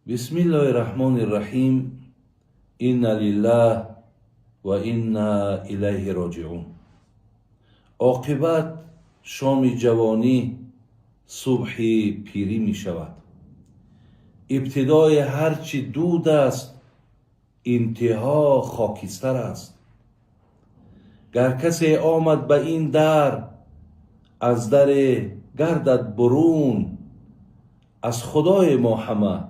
بسم الله الرحمن الرحیم. انا لله و انا الیه راجعون. عاقبت شام جوانی صبح پیری می شود. ابتدای هرچی دود است انتها خاکستر است. گر کسی آمد به این در از در گردد برون، از خدای ما همه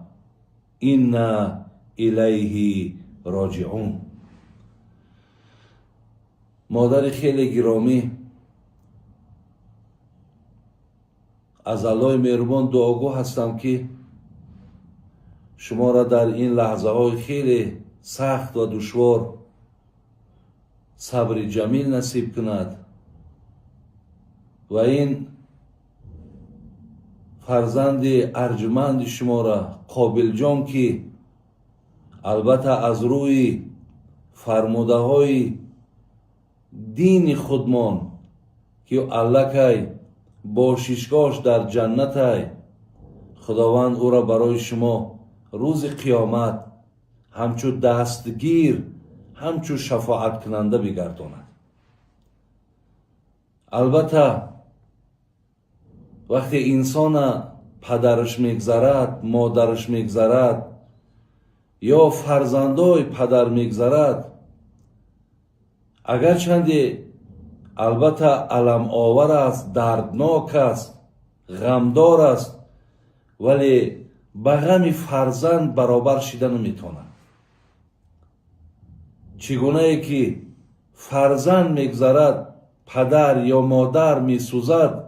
انا الیه راجعون. مادر خیلی گرامی، از الله مهربان دعاگو هستم که شما را در این لحظه های خیلی سخت و دشوار صبر جمیل نصیب کند و این فرزند ارجمند شما را قابل جان که البته از روی فرموده های دین خودمان که allakay باشیشگاش در جنت های، خداوند او را برای شما روز قیامت همچو دستگیر، همچو شفاعت کننده بگرداند. البته وقتی انسان پدرش میگذرد، مادرش میگذرد یا فرزندای پدر میگذرد، اگرچند البته علم آور است، دردناک است، غمدار است، ولی به غم فرزند برابر شده نمیتواند. چگونه ای که فرزند میگذرد، پدر یا مادر میسوزد،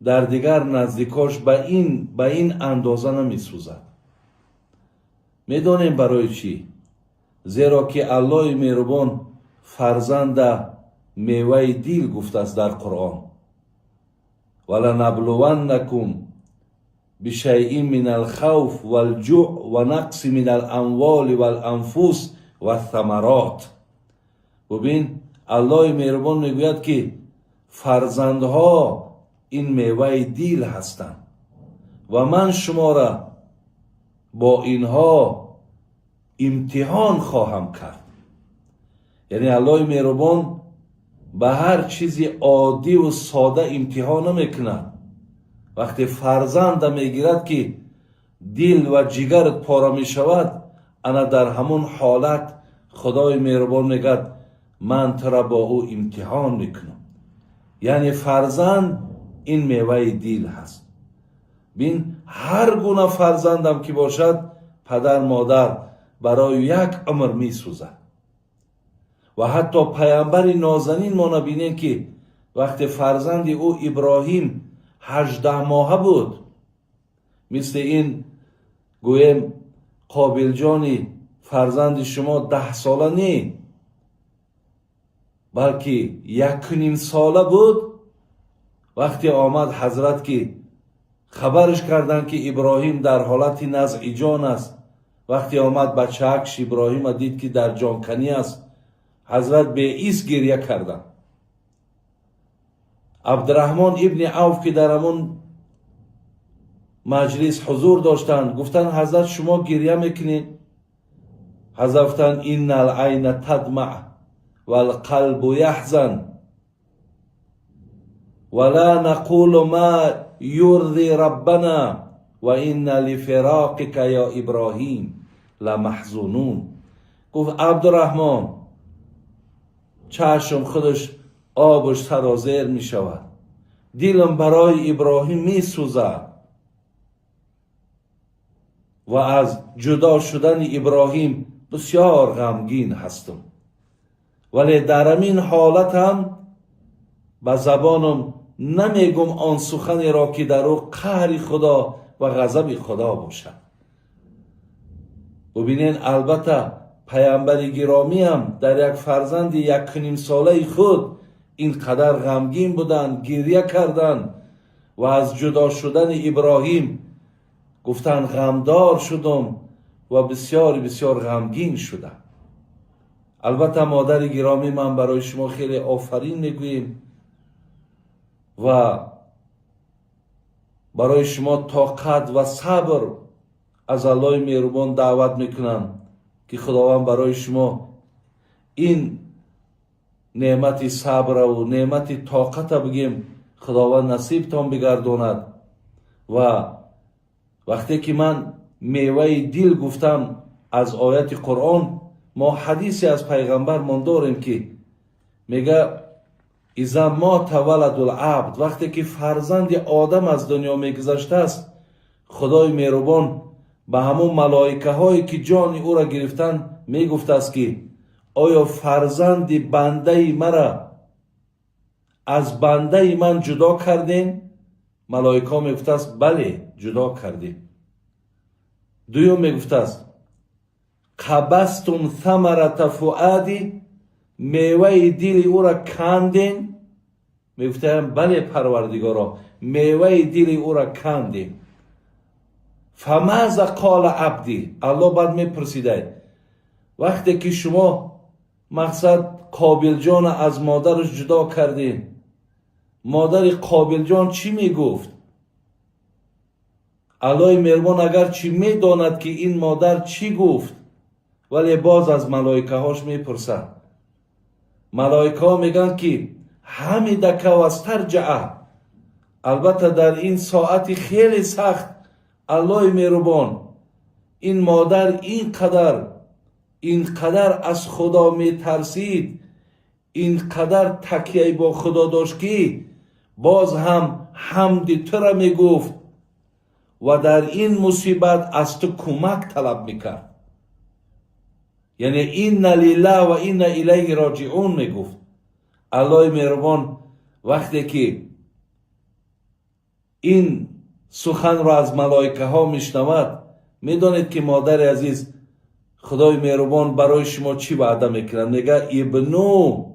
در دیگر نزدیکاش به این اندازه نمیسوزد. میدانیم برای چی؟ زیرا که الله مهربان فرزند میوه دیل گفته است در قرآن. ولنبلونکم بشیء من الخوف والجوع و نقص من الاموال والانفس والثمرات. ببین الله مهربان میگوید که فرزندها این میوه دیل هستند و من شما را با اینها امتحان خواهم کرد. یعنی الله مهربان به هر چیزی عادی و ساده امتحان نمیکند. وقتی فرزند میگیرد که دل و جگرت پاره می شود، انا در همون حالت خدای مهربان میگد من تو را با او امتحان میکنم. یعنی فرزند این میوه دیل هست. بین هر گونه فرزندم که باشد، پدر مادر برای یک عمر می سوزد. و حتی پیامبر نازنین ما نبینیم که وقتی فرزند او ابراهیم 18 ماهه بود، مثل این گویم قابل جانی فرزند شما 10 ساله نی، بلکه 1.5 ساله بود، وقتی آمد حضرت که خبرش کردن که ابراهیم در حالت نزع جان است، وقتی آمد بچه‌اش ابراهیم دید که در جانکنی است، حضرت به ایس گریه کردن. عبدالرحمن ابن عوف که در همون مجلس حضور داشتند گفتن حضرت شما گریه میکنید؟ حضرت گفتن ان العین تدمع والقلب یحزن ولا نقول ما یرضی ربنا و ان لفراقک یا ابراهیم لمحزونون. گفت عبدالرحمن چشم خودش آبش سرازیر می شود، دلم برای ابراهیم می سوزد و از جدا شدن ابراهیم بسیار غمگین هستم، ولی در این حالت هم به زبانم نمیگم آن سخنی را که در او قهر خدا و غضب خدا باشد. ببینین البته پیامبر گرامی هم در یک فرزند 1.5 ساله خود اینقدر غمگین بودند، گریه کردند و از جدا شدن ابراهیم گفتند غمدار شدم و بسیار بسیار غمگین شدم. البته مادر گرامی، من برای شما خیلی آفرین میگویم و برای شما طاقت و صبر از الله مهربان دعوت میکنم که خداوند برای شما این نعمت صبر و نعمت طاقت بگیم خداوند نصیبتان بگرداند. و وقتی که من میوه دل گفتم از آیت قرآن، ما حدیثی از پیغمبر من داریم که میگه اذا مات ولد العبد، وقتی که فرزند آدم از دنیا میگذشته است، خدای مهربان به همون ملائکه هایی که جان او را گرفتن میگفته است که آیا فرزند بنده مرا از بنده من جدا کردین؟ ملائکه میگفته است بله جدا کردیم. دوم میگفته است قبستم ثمرة فؤادی، میوه دل او را کندین؟ میگفته بله پروردگارا میوه دل او را کندیم. فماذا قال عبدی، الله بعد میپرسیده وقتی که شما مقصد قابل جان از مادرش جدا کردین، مادر قابل جان چی میگفت؟ الله مهربان اگر چی میداند که این مادر چی گفت، ولی باز از ملائکه هاش میپرسد. ملائکه ها میگن که حمیدک و استرجع، البته در این ساعت خیلی سخت الله مهربان این مادر اینقدر از خدا میترسید، اینقدر تکیه با خدا داشت که باز هم حمد تو را میگفت و در این مصیبت از تو کمک طلب میکرد. یعنی این لله و این الیه راجعون میگفت. الله مهربان وقتی که این سخن را از ملائکه ها میشنود، میدانید که مادر عزیز خدای مهربان برای شما چی وعده میکنه؟ میگه ابنو،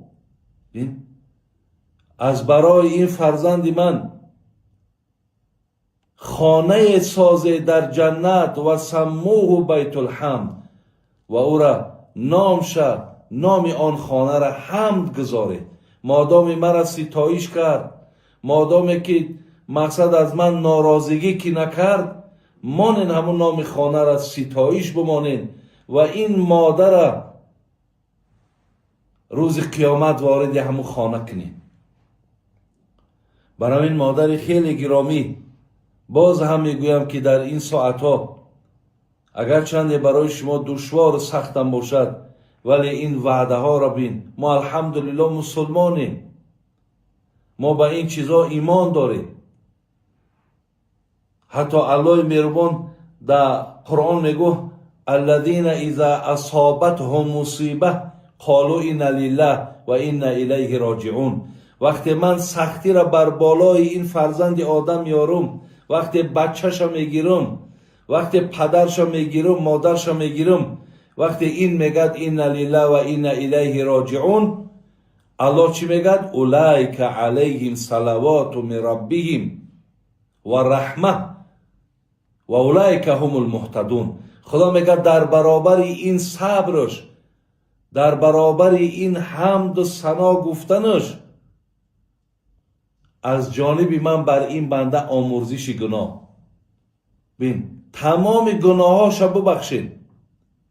از برای این فرزند من خانه سازه در جنت و سموه بیت الحمد، و او را نام آن خانه را حمد گذاره. مادام مرا ستایش کرد، مادامی که مقصد از من ناراضگی که نکرد، مانین همون نام خانه را ستایش بمانین و این مادر را روز قیامت وارد همون خانه کنین. برای این مادر خیلی گرامی باز هم میگویم که در این ساعت ها اگر چند برای شما دشوار و سختم باشد، ولی این وعده ها را بین. ما الحمدلله مسلمانیم، ما به این چیزا ایمان داریم. حتی الله مهربان در قرآن میگه الذین اذا اصابتهم مصیبه قالوا ان لله و ان الیه راجعون. وقتی من سختی را بر بالای این فرزند آدم یارم، وقتی بچه‌شو میگیرم، وقتی پدرشو میگیرم، مادرشو میگیرم، وقتی این میگد این لله و این الیه راجعون، الله چی میگد؟ اولئک علیهم صلوات من ربهم و رحمه و اولئک هم المهتدون. خدا میگه در برابر این صبرش، در برابر این حمد و ثنا گفتنش، از جانب من بر این بنده آمرزش گناه. بین تمام گناهاش ببخشید،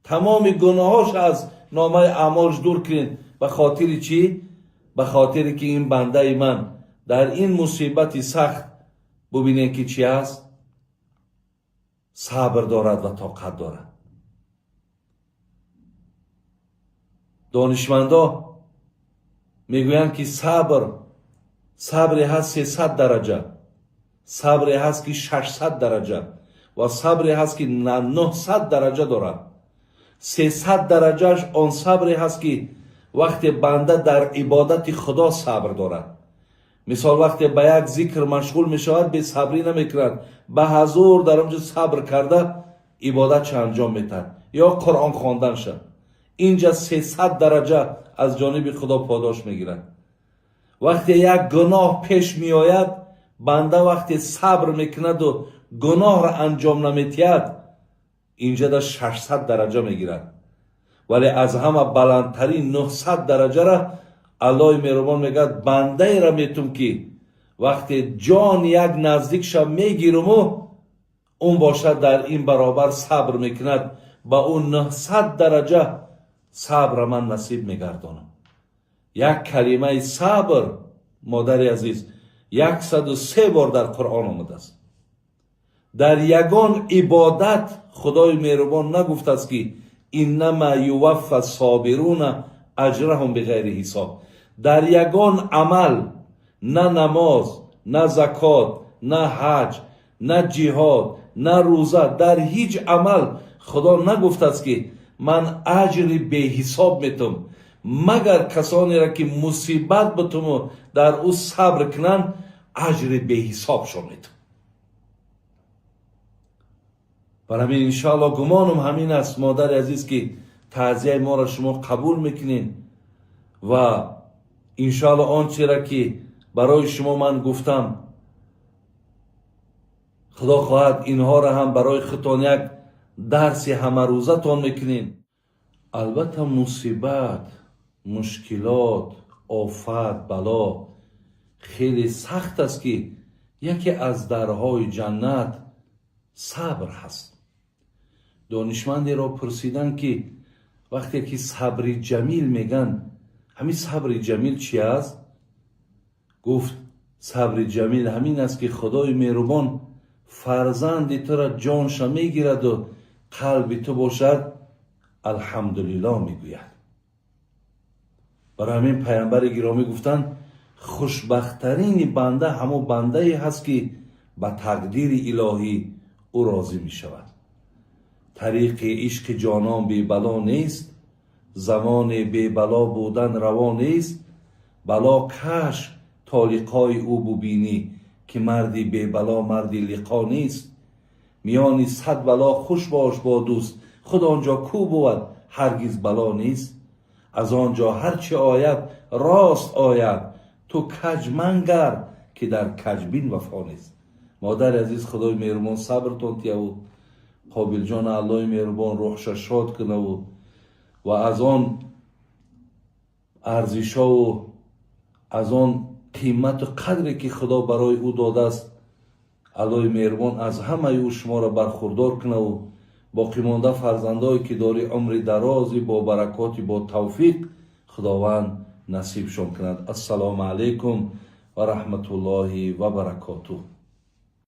تمام گناهاش از نامه اعمالش دور کنید. به خاطر چی؟ به خاطر که این بنده من در این مصیبت سخت ببینید که چی است؟ صبر دارد و طاقت دارد. دانشمندا میگویند که صبر هست 300 درجه، صبر هست که 600 درجه و صبر هست که 900 درجه دارد. 300 درجهش آن صبر هست که وقتی بنده در عبادت خدا صبر دارد. مثال وقتی به یک ذکر مشغول می شود به صبری نمی کند، به حضور در اونجا صبر کرده عبادت انجام میتن یا قرآن خواندن شد، اینجا 300 درجه از جانب خدا پاداش میگیرند. وقتی یک گناه پیش می آید، بنده وقتی صبر میکند و گناه را انجام نمیتید، اینجا در 600 درجه میگیرد. ولی از همه بلندترین 900 درجه را الله مهربان میگه بنده را میتونم که وقتی جان یک نزدیک شب میگیرم و اون باشد در این برابر صبر میکند با اون 900 درجه صبر من نصیب میگردانم. یک کلمه صبر مادر عزیز 103 بار در قرآن آمده است. در یگان عبادت خدای مهربان نگفته است که انما یوفی الصابرون اجرهم بغیر حساب. در یگان عمل، نه نماز، نه زکات، نه حج، نه جهاد، نه روزه، در هیچ عمل خدا نگفته است که من اجر به حساب میتم، مگر کسانی را که مصیبت بتم در او صبر کنن اجر به حساب شو میتم. برای همین انشاءالله گمانم همین است مادر عزیز که تعزیه ما را شما قبول میکنین و انشاءالله آنچه را که برای شما من گفتم خدا خواهد اینها را هم برای خودتان یک درس همه روزه تان میکنین. البته مصیبت، مشکلات، آفت، بلا خیلی سخت است که یکی از درهای جنت صبر هست. دانشمندی را پرسیدن که وقتی که صبر جمیل میگن همین صبر جمیل چی است؟ گفت صبر جمیل همین است که خدای مهربان فرزند تو را جانش میگیرد و قلب تو باشد الحمدلله میگوید. برای همین پیامبر گرامی گفتن خوشبختترین بنده همون بنده ای هست که به تقدیر الهی او راضی می شود. طریق عشق جانان بی بلا نیست، زمان بی بلا بودن روا نیست، بلا کش تا لقای او ببینی که مردی بی بلا مردی لقا نیست. میانی 100 بلا خوش باش با دوست، خود آنجا کو بود هرگز بلا نیست. از آنجا هرچی آید راست آید، تو کج منگر که در کجبین وفا نیست. مادر عزیز خدای مهربان صبرتون تیه قابل جان الله مهربان روحش شاد کنه و از آن ارزش‌ها و از آن قیمت و قدری که خدا برای او داده است الله مهربان از همه او شما را برخوردار کنه و باقی مانده فرزندایی که داری عمر درازی با برکاتی با توفیق خداوند نصیب شون کند. السلام علیکم و رحمت الله و برکاته.